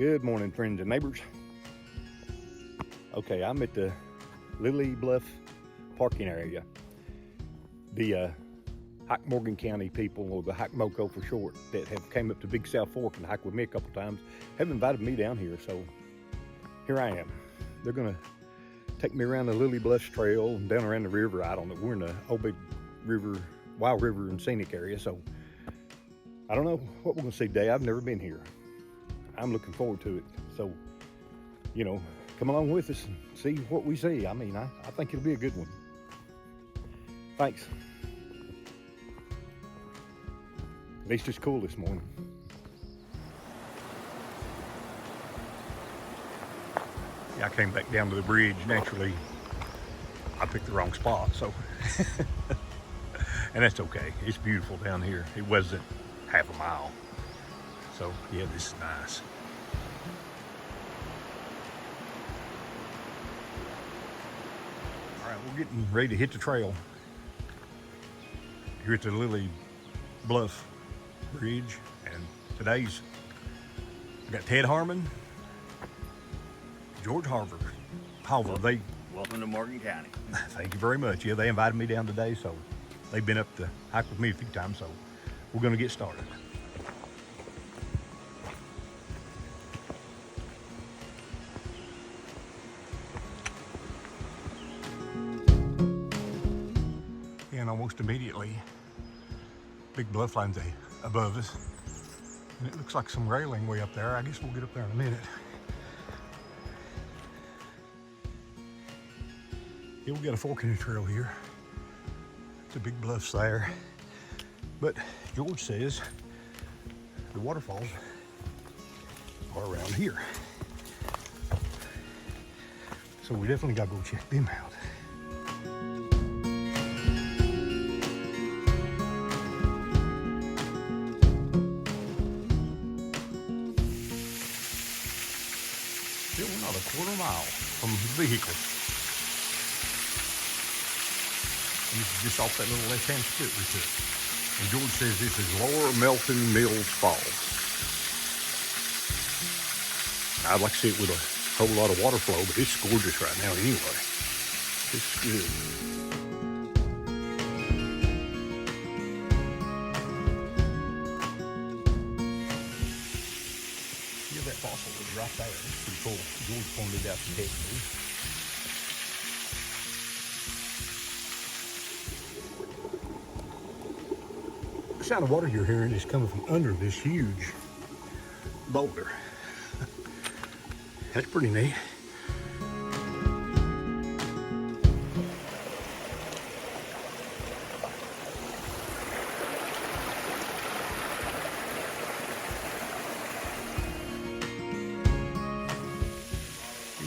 Good morning, friends and neighbors. Okay, I'm at the Lilly Bluff parking area. The Morgan County people, or the MoCo for short, that have came up to Big South Fork and hiked with me a couple times, have invited me down here, so here I am. They're gonna take me around the Lilly Bluffs Trail and down around the river. I don't know, we're in the Obed River, Wild River and Scenic area, so I don't know what we're gonna see today. I've never been here. I'm looking forward to it. So, you know, come along with us and see what we see. I mean, I think it'll be a good one. Thanks. At least it's cool this morning. Yeah, I came back down to the bridge. Naturally, I picked the wrong spot, so. And that's okay. It's beautiful down here. It wasn't half a mile. So, yeah, this is nice. All right, we're getting ready to hit the trail. Here at the Lilly Bluff Bridge, and today's, we got Ted Harmon, George Hawver. Welcome to Morgan County. Thank you very much. Yeah, they invited me down today, so they've been up to hike with me a few times, so we're gonna get started. And almost immediately, big bluff lines above us, and it looks like some railing way up there. I guess we'll get up there in a minute. Yeah, we got a fork in the trail here. It's a big bluffs there, but George says the waterfalls are around here, so we definitely gotta go check them out. We're not a quarter mile from the vehicle. And this is just off that little left-hand split we took. And George says this is Lower Melton Mills Falls. I'd like to see it with a whole lot of water flow, but it's gorgeous right now anyway. It's good. That fossil was right there. It's pretty cool. George pointed it out to Ted. The sound of water you're hearing is coming from under this huge boulder. That's pretty neat.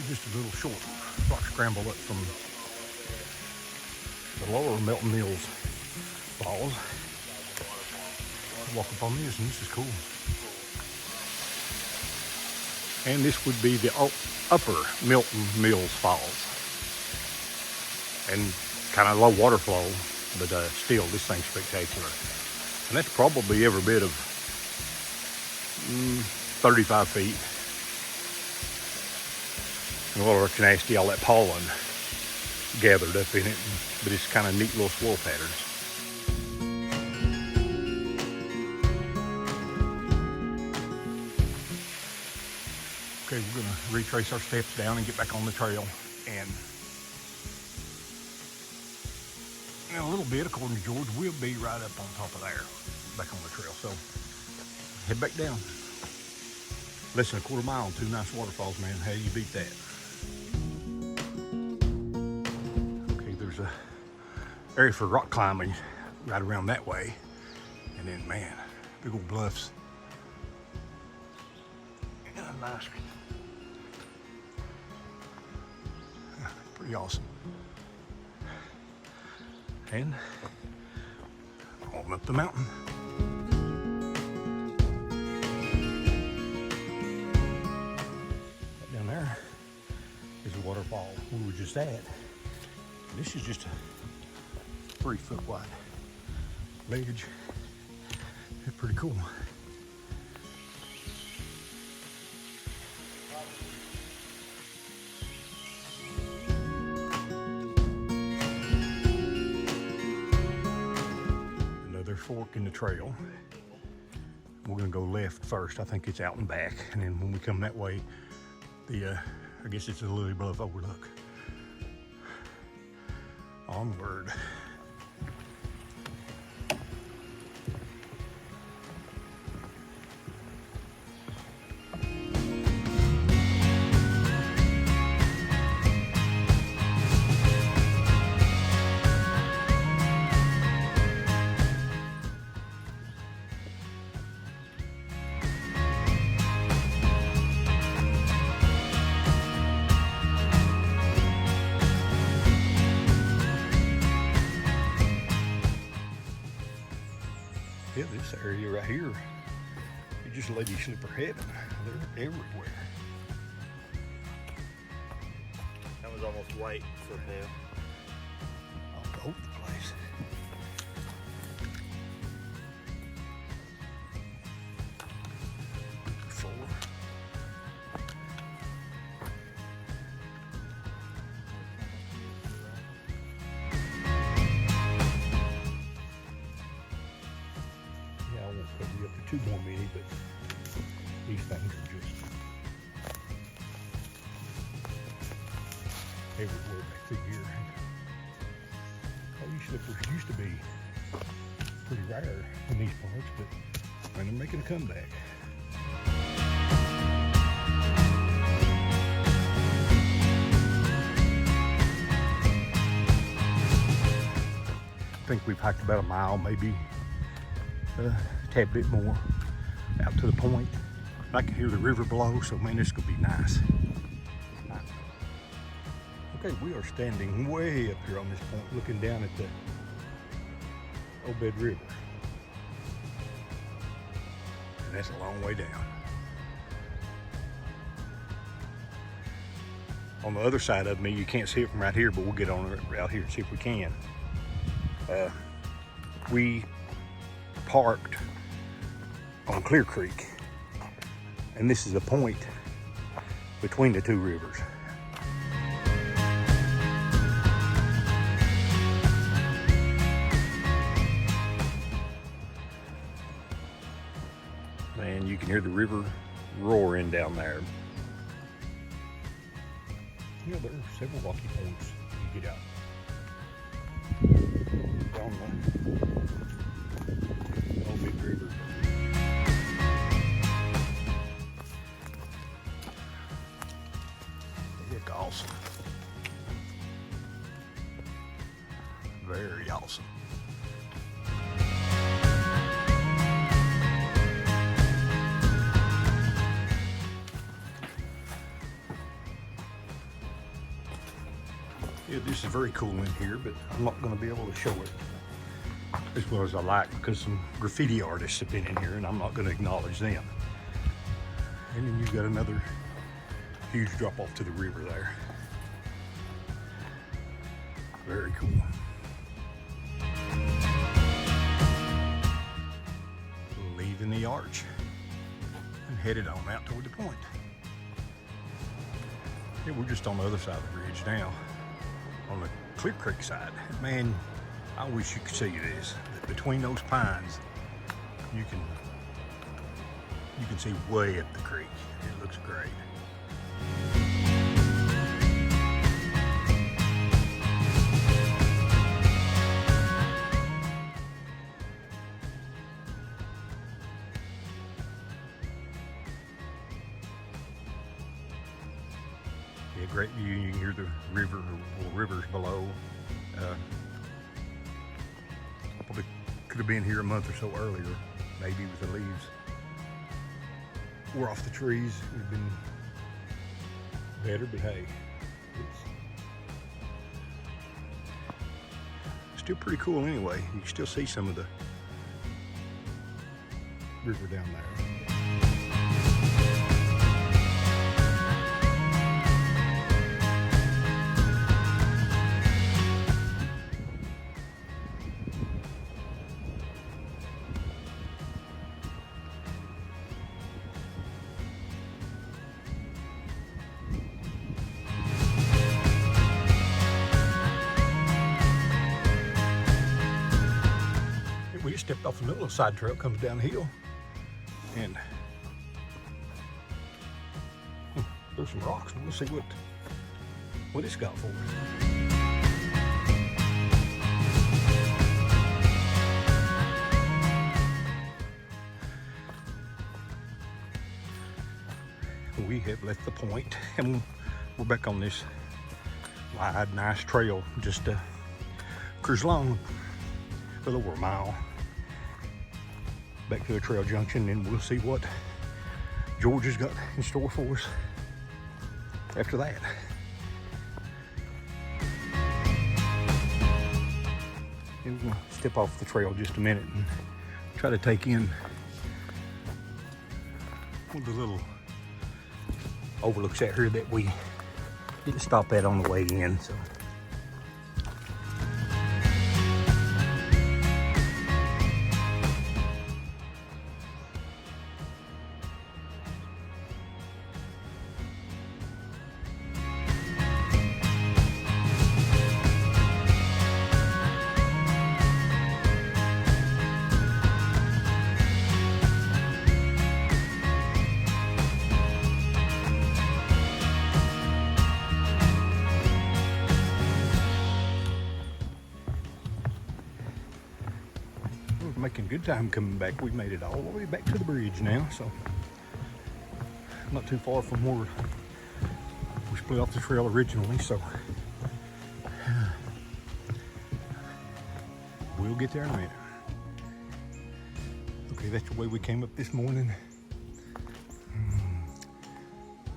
Just a little short rock scramble up from the Lower Melton Mills Falls. Walk up on this, and this is cool. And this would be the Upper Melton Mills Falls. And kind of low water flow, but still, this thing's spectacular. And that's probably every bit of 35 feet. And water looks nasty, all that pollen gathered up in it, but it's kind of neat little swirl patterns. Okay, we're gonna retrace our steps down and get back on the trail. And in a little bit, according to George, we'll be right up on top of there, back on the trail. So head back down. Less than a quarter mile, 2 nice waterfalls, man. How do you beat that? There's a area for rock climbing right around that way, and then man, big old bluffs. Yeah, nice. Pretty awesome. And on up the mountain. Right down there is a waterfall we were just at. This is just a 3-foot wide ledge. It's pretty cool. fork in the trail. We're gonna go left first. I think it's out and back, and then when we come that way, I guess it's the Lilly Bluff Overlook. Onward. Yeah, this area right here, you just lady slipper heaven. They're everywhere. That was almost white for them. All over the place. Four. Cover you up for too more many, but these things are just everywhere back through here. All these slippers used to be pretty rare in these parts, but they're making a comeback. I think we've hiked about a mile, maybe a tad bit more out to the point. I can hear the river below, so man, this could be nice. Okay, we are standing way up here on this point, looking down at the Obed River. And that's a long way down. On the other side of me, you can't see it from right here, but we'll get on it out here and see if we can. We parked on Clear Creek, and this is the point between the two rivers. Man, you can hear the river roaring down there. You know, there are several rocky points you get out down the Obed River. Heck, awesome. Very awesome. Yeah, this is very cool in here, but I'm not going to be able to show it as well as I like because some graffiti artists have been in here and I'm not going to acknowledge them. And then you've got another huge drop off to the river there. Very cool. Leaving the arch and headed on out toward the point. Yeah, we're just on the other side of the bridge now, on the Clear Creek side. Man, I wish you could see this. Between those pines, you can see way up the creek. It looks great. Yeah, great view. You can hear the river or rivers below. Probably could have been here a month or so earlier, maybe with the leaves were off the trees. It would have been better, but hey, it's still pretty cool anyway. You can still see some of the river down there. stepped off the little side trail, comes downhill, and there's some rocks. We'll see what it's got for us. We have left the point, and we're back on this wide, nice trail, just cruise along a little over a mile back to the trail junction, and we'll see what Georgia's got in store for us after that. And we're gonna step off the trail just a minute and try to take in one of the little overlooks out here that we didn't stop at on the way in. So making good time coming back. We made it all the way back to the bridge now, so not too far from where we split off the trail originally, so we'll get there in a minute. Okay, that's the way we came up this morning.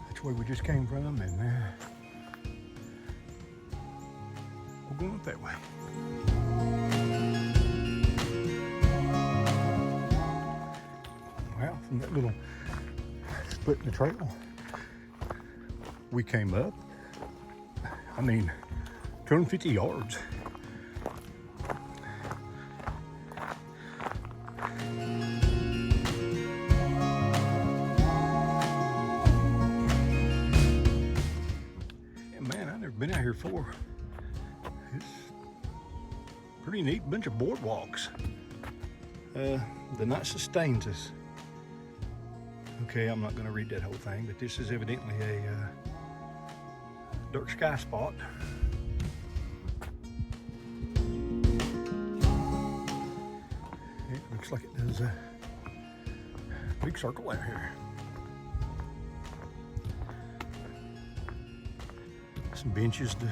That's where we just came from, and we're going up that way. Well, from that little split in the trail, we came up, 250 yards. And man, I've never been out here before. It's a pretty neat bunch of boardwalks. The night sustains us. Okay, I'm not going to read that whole thing, but this is evidently a dark sky spot. It looks like it does a big circle out here. Some benches to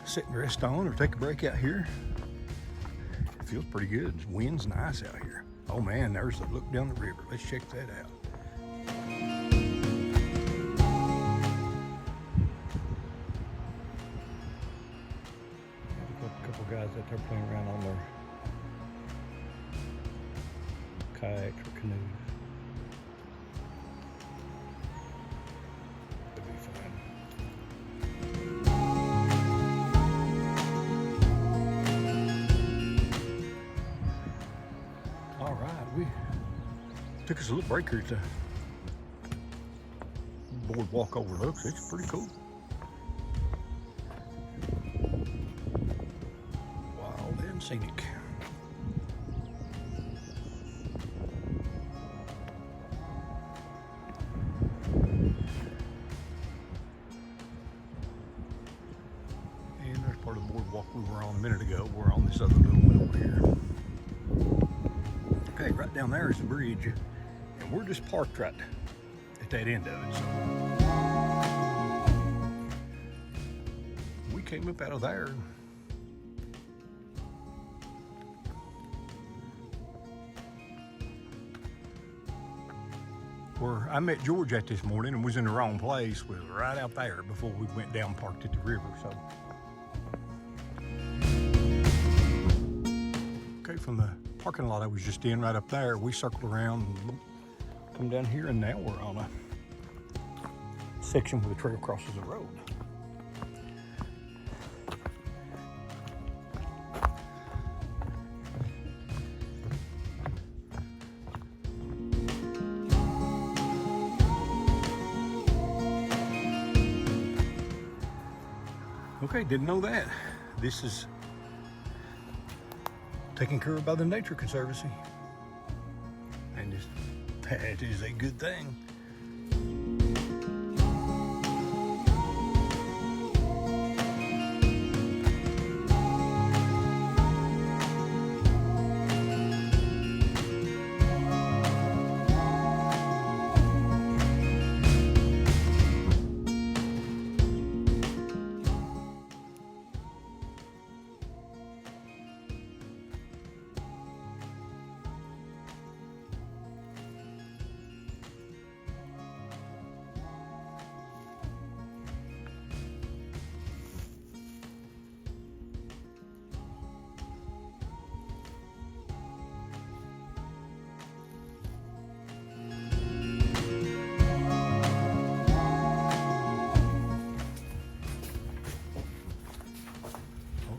sit and rest on or take a break out here. It feels pretty good. The wind's nice out here. Oh man, there's a look down the river. Let's check that out. Guys out there playing around on their kayaks or canoes. It'll be fun. All right, we took us a little break here to Boardwalk Overlook. It's pretty cool. Scenic. And there's part of the boardwalk we were on a minute ago. We're on this other little one over here. Okay, right down there is the bridge, and we're just parked right at that end of it. So we came up out of there. Where I met George at this morning and was in the wrong place, was right out there before we went down and parked at the river. So, okay, from the parking lot I was just in right up there, we circled around and come down here, and now we're on a section where the trail crosses the road. Okay, didn't know that. This is taken care of by the Nature Conservancy. And that is a good thing.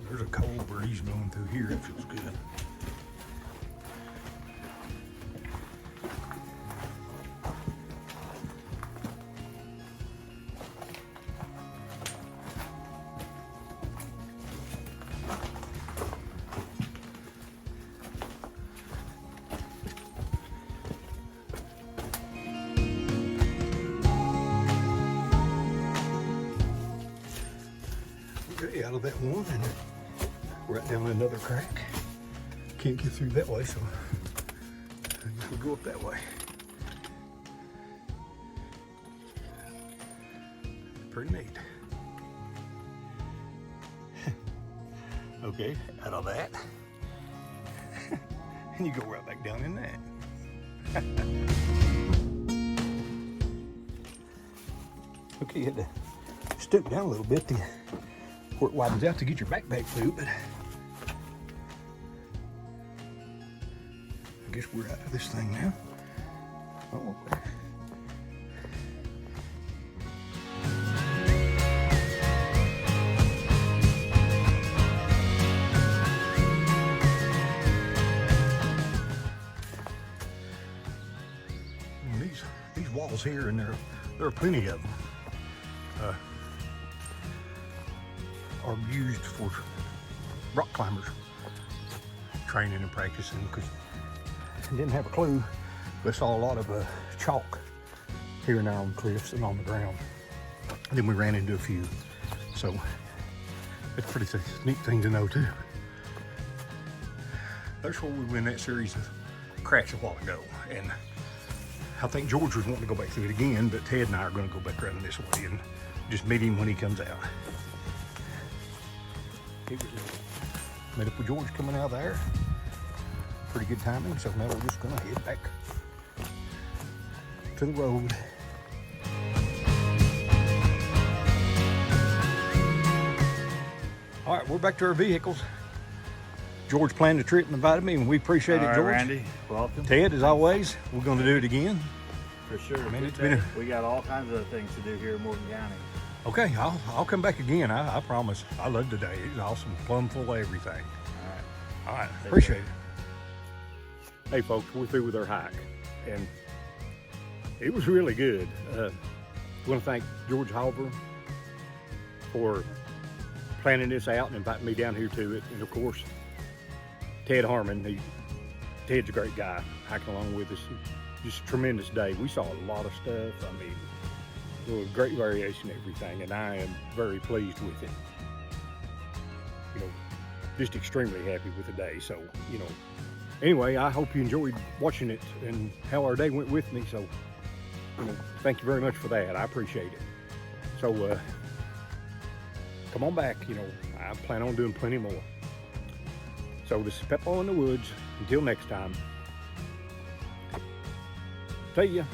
There's a cold breeze blowing through here. That feels good. Okay, out of that one and right down another crack. Can't get through that way, so I guess we'll go up that way. Pretty neat. Okay, out of that. And you go right back down in that. Okay, you had to step down a little bit where it widens out to get your backpack through, but I guess we're out of this thing now. Oh, okay. These walls here, and there are plenty of them, are used for rock climbers training and practicing, because I didn't have a clue, but I saw a lot of chalk here and there on cliffs and on the ground. And then we ran into a few, so it's a pretty neat thing to know too. That's where we went that series of cracks a while ago, and I think George was wanting to go back through it again, but Ted and I are going to go back around this way and just meet him when he comes out. Met up with George coming out there. Pretty good timing, so now we're just going to head back to the road. All right, we're back to our vehicles. George planned the trip and invited me, and we appreciate it, George. Randy, welcome. Ted, as always, we're going to do it again. For sure. Man, it's been we got all kinds of things to do here in Morgan County. Okay, I'll come back again. I promise. I loved today. It was awesome, plumb full of everything. All right, appreciate it. Hey folks, we're through with our hike, and it was really good. I want to thank George Hawver for planning this out and inviting me down here to it, and of course Ted Harmon. Ted's a great guy, hiking along with us. Just a tremendous day. We saw a lot of stuff. I mean, there was great variation in everything, and I am very pleased with it. You know, just extremely happy with the day. So, you know, anyway, I hope you enjoyed watching it and how our day went with me. So, you know, thank you very much for that. I appreciate it. So, come on back. You know, I plan on doing plenty more. So this is Peppo in the Woods. Until next time. See ya.